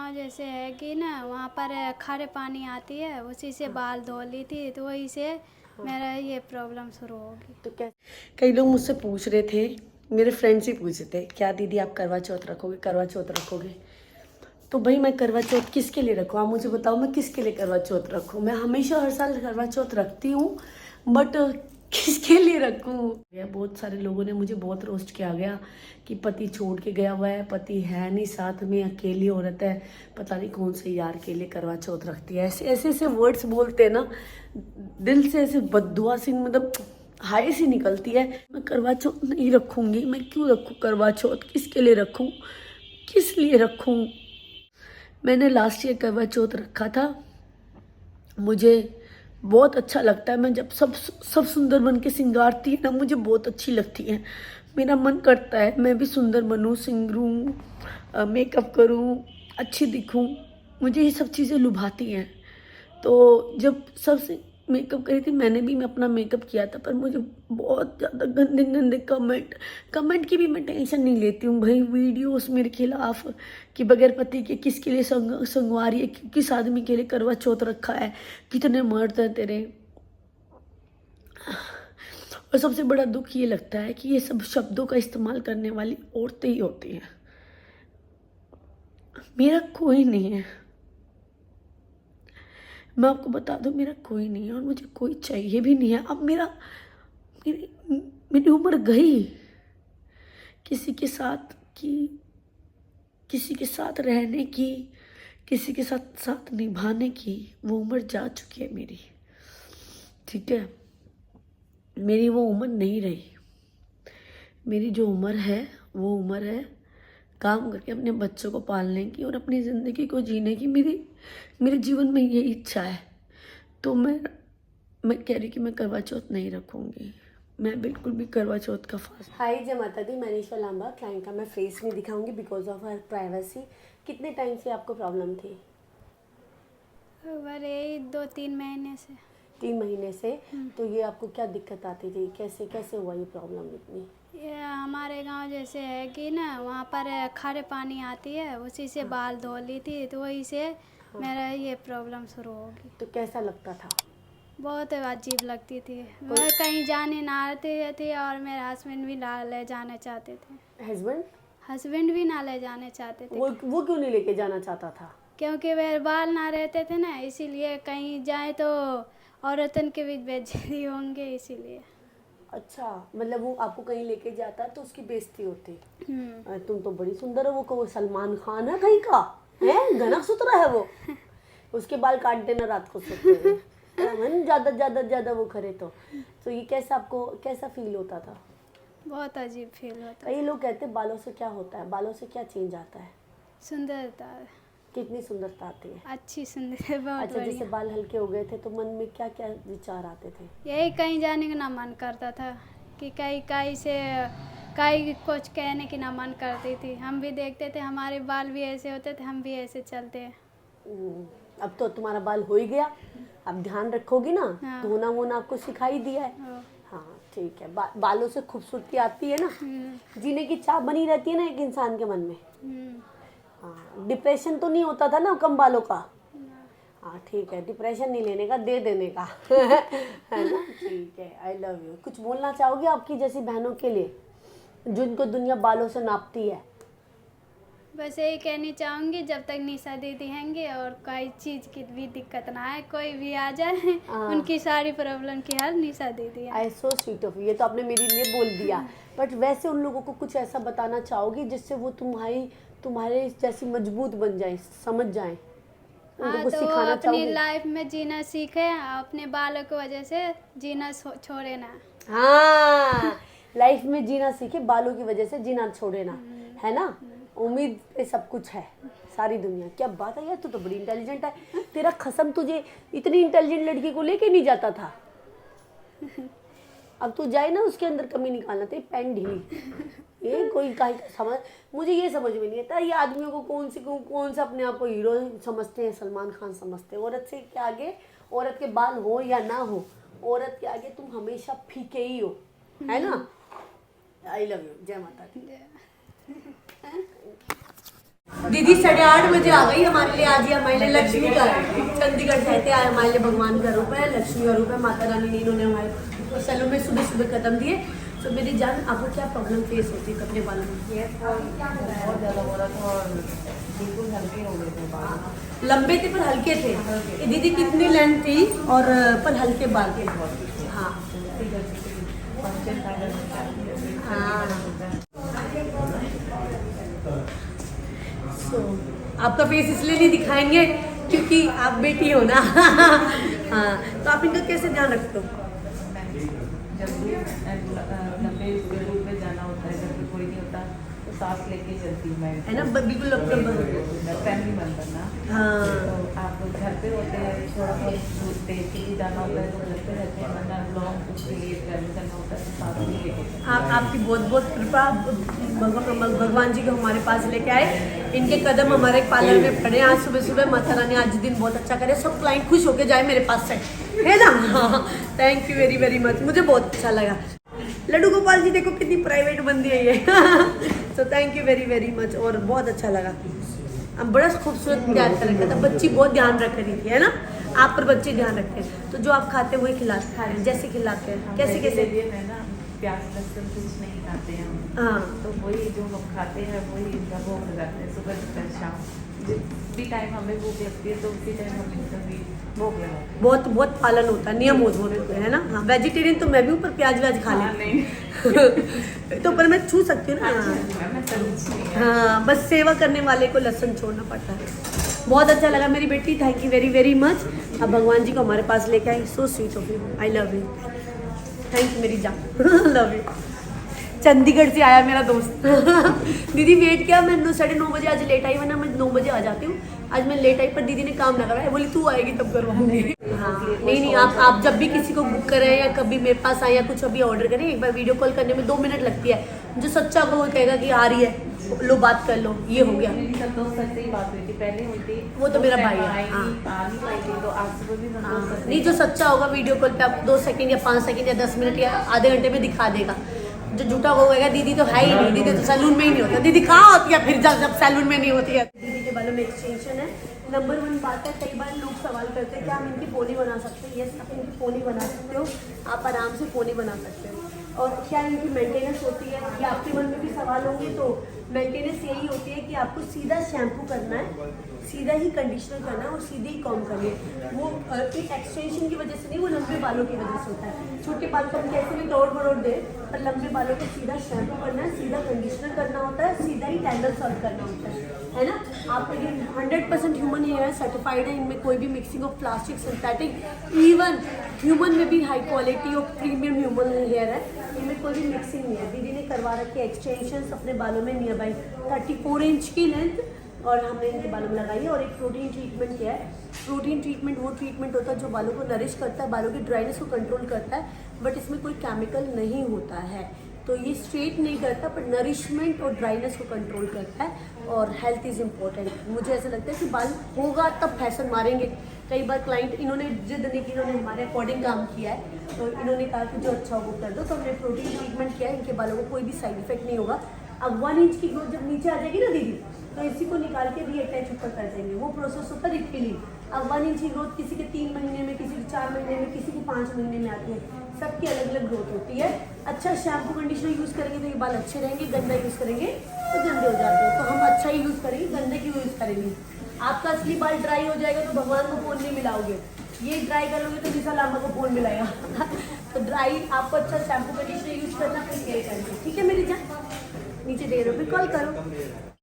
गांव जैसे है कि ना वहाँ पर खारे पानी आती है, उसी से बाल धो ली थी तो वही से मेरा ये प्रॉब्लम शुरू होगी। तो क्या कई लोग मुझसे पूछ रहे थे, मेरे फ्रेंड्स ही पूछ रहे थे, क्या दीदी आप करवा चौथ रखोगे, करवा चौथ रखोगे। तो भाई मैं करवा चौथ किसके लिए रखूँ, आप मुझे बताओ मैं किसके लिए करवा चौथ रखूँ। मैं हमेशा हर साल करवा चौथ रखती हूँ, बट किसके लिए रखूँ। बहुत सारे लोगों ने मुझे बहुत रोस्ट किया गया कि पति छोड़ के गया हुआ है, पति है नहीं साथ में, अकेली औरत है, पता नहीं कौन से यार के लिए करवा चौथ रखती है। ऐसे ऐसे ऐसे वर्ड्स बोलते हैं ना, दिल से ऐसे बद्दुआ सी, मतलब हाय सी निकलती है। मैं करवा चौथ नहीं रखूँगी, मैं क्यों रखूँ करवा चौथ, किसके लिए रखूँ, किस लिए रखूँ। मैंने लास्ट ईयर करवा चौथ रखा था, मुझे बहुत अच्छा लगता है। मैं जब सब सुंदर बन के सिंगारती है ना, मुझे बहुत अच्छी लगती है। मेरा मन करता है मैं भी सुंदर बनूं, सिंगरूं, मेकअप करूं, अच्छी दिखूं, मुझे ये सब चीज़ें लुभाती हैं। तो जब सबसे मेकअप करी थी मैंने भी, मैं अपना मेकअप किया था, पर मुझे बहुत ज़्यादा गंदे गंदे कमेंट की भी मैं टेंशन नहीं लेती हूँ भाई। वीडियोस मेरे खिलाफ कि बगैर पति के किसके लिए संगवारी है, किस आदमी के लिए करवा चौथ रखा है, कितने मर्द हैं तेरे। और सबसे बड़ा दुख ये लगता है कि ये सब शब्दों का इस्तेमाल करने वाली औरतें ही होती हैं। मेरा कोई नहीं है, मैं आपको बता दूं, मेरा कोई नहीं है और मुझे कोई चाहिए भी नहीं है। अब मेरी मेरी उम्र गई, किसी के साथ की, किसी के साथ रहने की, किसी के साथ साथ निभाने की वो उम्र जा चुकी है मेरी, ठीक है। मेरी वो उम्र नहीं रही। मेरी जो उम्र है वो उम्र है काम करके अपने बच्चों को पालने की और अपनी ज़िंदगी को जीने की। मेरे जीवन में ये इच्छा है। तो मैं कह रही कि मैं करवा चौथ नहीं रखूँगी, मैं बिल्कुल भी करवा चौथ का फास्ट। हाय जय माता दी, मैं निशा लांबा। क्लाइंट का मैं फेस नहीं दिखाऊंगी बिकॉज ऑफ हर प्राइवेसी। कितने टाइम से आपको प्रॉब्लम थी? यही 2-3 महीने से। 3 महीने से। तो ये आपको क्या दिक्कत आती थी, कैसे कैसे हुआ ये प्रॉब्लम इतनी? ये हमारे गांव जैसे है कि ना वहाँ पर खारे पानी आती है, उसी से बाल धो ली थी तो वही से मेरा ये प्रॉब्लम शुरू होगी। तो कैसा लगता था? बहुत अजीब लगती थी। मैं कहीं जाने ना आते थे और मेरे हस्बैंड भी ना ले जाने चाहते थे। हस्बैंड भी ना ले जाने चाहते थे। वो क्यों नहीं लेके जाना चाहता था? क्योंकि वे बाल ना रहते थे ना, इसीलिए कहीं जाए तो औरतन के बीच बेइज्जती होंगे, इसीलिए। अच्छा, मतलब वो आपको कहीं लेके जाता तो उसकी बेइज्जती होती। तुम तो बड़ी सुंदर है। वो सलमान खान है कहीं का है, घना सुतरा है वो। उसके बाल काट देना रात को सोते हुए ज्यादा वो करे तो ये कैसा आपको कैसा फील होता था? बहुत अजीब फील होता। कई लोग कहते हैं बालों से क्या होता है, बालों से क्या चेंज आता है? सुंदरता। कितनी सुंदरता आती है? अच्छी सुंदर, बहुत अच्छा, जैसे बढ़िया। बाल हल्के हो गए थे तो मन में क्या क्या विचार आते थे? यही कहीं जाने का ना मन करता था कि कहीं कुछ कहने की ना मन करती थी। हम भी देखते थे हमारे बाल भी ऐसे होते थे, हम भी ऐसे चलते हैं। अब तो तुम्हारा बाल हो ही गया, अब ध्यान रखोगी ना। हाँ। धोना वोना आपको सिखाई दिया है। हाँ ठीक है। बालों से खूबसूरती आती है ना, जीने की चाह बनी रहती है ना एक इंसान के मन में। हाँ, डिप्रेशन तो नहीं होता था ना कम बालों का? हाँ ठीक है, डिप्रेशन नहीं लेने का, दे देने का है ना। ठीक है, आई लव यू। कुछ बोलना चाहोगे आपकी जैसी बहनों के लिए जिनको दुनिया बालों से नापती है? बस यही कहनी चाहूँगी, जब तक निशा दीदी हैंगे और कोई चीज़ की भी दिक्कत ना आए, कोई भी आ जाए, उनकी सारी प्रॉब्लम की हल निशा दीदी है। आई सो स्वीट ऑफ यू। ये तो आपने मेरे लिए बोल दिया। बट वैसे उन लोगों को कुछ ऐसा बताना चाहोगी जिससे वो तुम्हारे जैसी मजबूत बन जाए, समझ जाए? उनको कुछ तो सिखाना अपनी चाहोगी? लाइफ में जीना सीखे, अपने बालों की वजह से जीना छोड़े ना। हाँ, लाइफ में जीना सीखे, बालों की वजह से जीना छोड़े ना, है ना। उम्मीद पे सब कुछ है सारी दुनिया। क्या बात है यार, तू तो बड़ी इंटेलिजेंट है। तेरा खसम तुझे इतनी इंटेलिजेंट लड़की को लेके नहीं जाता था। अब तू जाए ना उसके अंदर कमी निकालना, तेरी पेन ढीली। ये कोई काहे का समझ, मुझे ये समझ में नहीं आता ये आदमियों को कौन सा अपने आप को हीरो समझते हैं, सलमान खान समझते हैं। औरत से के आगे, औरत के बाल हो या ना हो, औरत के आगे तुम हमेशा फीके ही हो, है ना। आई लव यू। जय माता दी। दीदी 8:30 बजे आ गई हमारे लिए, आज ही हमारे लिए लक्ष्मी का चंडीगढ़ से थे, आज हमारे लिए भगवान का रूप है, लक्ष्मी का रूप है, माता रानी ने इन्होंने हमारे सैलून में सुबह सुबह कदम दिए। तो मेरी जान, आपको क्या प्रॉब्लम फेस होती है अपने बालों में? बहुत ज़्यादा हो रहा था और बिल्कुल हल्के हो गए थे बाल। लंबे थे पर हल्के थे। ये दीदी कितनी लेंथ थी और पर हल्के बाल थे। हाँ So, आपका फेस इसलिए नहीं दिखाएंगे क्योंकि आप बेटी हो ना। हाँ, तो आप इनका कैसे ध्यान रखते हो? जब भी लंबे रूट में जाना होता है, घर पे कोई नहीं होता तो सांस लेके चलती हूँ मैं, है ना, बिल्कुल अपना फैमिली मेम्बर ना। हाँ। तो आप घर पे होते हैं, थोड़ा बहुत देर के लिए जाना होता है तो घर पे रहते हैं, वरना लॉन्ग उसके लिए ट्रैवल करना होता है तो सांस नहीं लेके। आपकी बहुत बहुत कृपा, भगवान जी को हमारे पास लेके आए, इनके कदम हमारे पार्लर में पड़े। आज सुबह सुबह माता रानी आज दिन बहुत अच्छा करे, सब क्लाइंट खुश होके जाए मेरे पास से, है ना। Thank you very very much, मुझे बहुत अच्छा लगा। लड्डू गोपाल जी देखो कितनी प्राइवेट बंदी है ये। तो thank you very very much, और बहुत अच्छा लगा। अब बड़ा खूबसूरत प्यार कर रखा था, बच्ची बहुत ध्यान रख रही थी, है ना। आप पर बच्चे ध्यान रखते हैं, तो जो आप खाते हैं वही खा रहे हैं, जैसे खिलाते हैं, कैसे कैसे लिए है ना, प्याज लहसुन कुछ नहीं खाते हैं हम। हाँ। तो वही जो हम खाते हैं वही इनका भोग लगाते हैं, सुबह दोपहर शाम। जिस भी टाइम हमें भूख लगती है तो उसी टाइम हम इनका भी भोग लगाते हैं। बहुत बहुत पालन होता है, नियम होते हैं ना। हाँ, वेजिटेरियन तो मैं भी ऊपर प्याज व्याज खा हाँ, लेती नहीं तो पर मैं छू सकती हूँ ना। मैं समझ हाँ, बस सेवा करने वाले को लहसुन छोड़ना पड़ता है। बहुत अच्छा लगा मेरी बेटी, thank you very very much. अब भगवान जी को हमारे पास लेके आई, so sweet of you, I love you, thank you मेरी जान, लव यू। चंडीगढ़ से आया मेरा दोस्त। दीदी वेट किया, मैं 9:30 बजे आज लेट आई, वरना मैं 9 बजे आ जाती हूँ। आज मैं लेट आई पर दीदी ने काम ना कराया, बोली तू आएगी तब करवाऊंगी। हाँ, नहीं आप जब भी किसी को बुक करें या कभी मेरे पास आए या कुछ अभी ऑर्डर करें, एक बार वीडियो कॉल करने में 2 मिनट लगती है। जो सच्चा को वो कहेगा कि आ रही है, लो बात कर लो, ये हो गया। मेरी संतोष सर से ही बात हुई थी, पहले हुई थी, वो तो मेरा भाई है। आई हाँ। आ नहीं पाई थी, तो आज सुबह भी संतोष सर नहीं, जो सच्चा होगा वीडियो कॉल पे आपको 2 सेकंड या 5 सेकंड या 10 मिनट या आधे घंटे में दिखा देगा। जो झूठा होगा दीदी तो है ही नहीं, दीदी तो सैलून में ही नहीं होता। दीदी कहाँ होती है फिर जब सैलून में नहीं होती है। दीदी के बालों में एक्सटेंशन है। नंबर 1 बात है, कई बार लोग सवाल करते हैं क्या हम इनकी पोनी बना सकते हैं? यस, आप इनकी पोनी बना सकते हो, आप आराम से पोनी बना सकते हो। और क्या इनकी मेंटेनेंस होती है, ये आपके मन में भी सवाल होंगे। तो मेंटेनेंस यही होती है कि आपको सीधा शैम्पू करना है, सीधा ही कंडीशनर करना है और सीधे ही कॉम्ब करनी है। वो एक्सटेंशन की वजह से नहीं, वो लंबे बालों की वजह से होता है। छोटे बाल को हम कैसे भी तोड़ मरोड़ दे, पर लंबे बालों को सीधा शैम्पू करना है, सीधा कंडीशनर करना होता है, सीधा ही टैंगल सॉल्व करना होता है ना। आपका ये 100% ह्यूमन हेयर सर्टिफाइड है, इनमें कोई भी mixing of plastic, synthetic, even human में भी हाई क्वालिटी और प्रीमियम ह्यूमन हेयर है, इनमें कोई भी मिक्सिंग नहीं है। दीदी ने करवा रखे एक्सटेंशन अपने बालों में नियर बाई 34 इंच की लेंथ, और हमने इनके बालों में लगाई है। और एक प्रोटीन ट्रीटमेंट किया है। प्रोटीन ट्रीटमेंट वो ट्रीटमेंट होता है जो बालों को नरिश करता है, बालों की ड्राइनेस को कंट्रोल करता है, बट इसमें कोई केमिकल नहीं होता है। तो ये स्ट्रेट नहीं करता, पर नरिशमेंट और ड्राइनेस को कंट्रोल करता है। और हेल्थ इज़ इम्पोर्टेंट। मुझे ऐसा लगता है कि बाल होगा तब फैशन मारेंगे। कई बार क्लाइंट इन्होंने जिद नहीं की, इन्होंने हमारे अकॉर्डिंग काम किया है, तो इन्होंने कहा कि जो अच्छा हो वो कर दो। तो हमने प्रोटीन ट्रीटमेंट किया है, इनके बालों को कोई भी साइड इफेक्ट नहीं होगा। अब 1 इंच की ग्रोथ जब नीचे आ जाएगी ना दीदी, तो इसी को निकाल के रीअटैच ऊपर कर देंगे। वो प्रोसेस होता है रिफिलिंग। अब 1 इंच की ग्रोथ किसी के 3 महीने में, किसी के 4 महीने में, किसी के 5 महीने में आती है। सबकी अलग अलग ग्रोथ होती है। अच्छा शैम्पू कंडीशनर यूज़ करेंगे तो ये बाल अच्छे रहेंगे, गंदा यूज़ करेंगे तो गंदे हो जाते हैं। तो हम अच्छा ही यूज़ करेंगे, गंदे क्यों यूज़ करेंगे? आपका असली बाल ड्राई हो जाएगा तो भगवान को फोन नहीं मिलाओगे, ये ड्राई करोगे तो निशा लामा को फोन मिलाएगा। तो ड्राई आपको अच्छा शैम्पू कंडीशनर यूज़ करना, फिर केयर करना, ठीक है मेरी जान। नीचे दे रहे हो, फिर कॉल करो।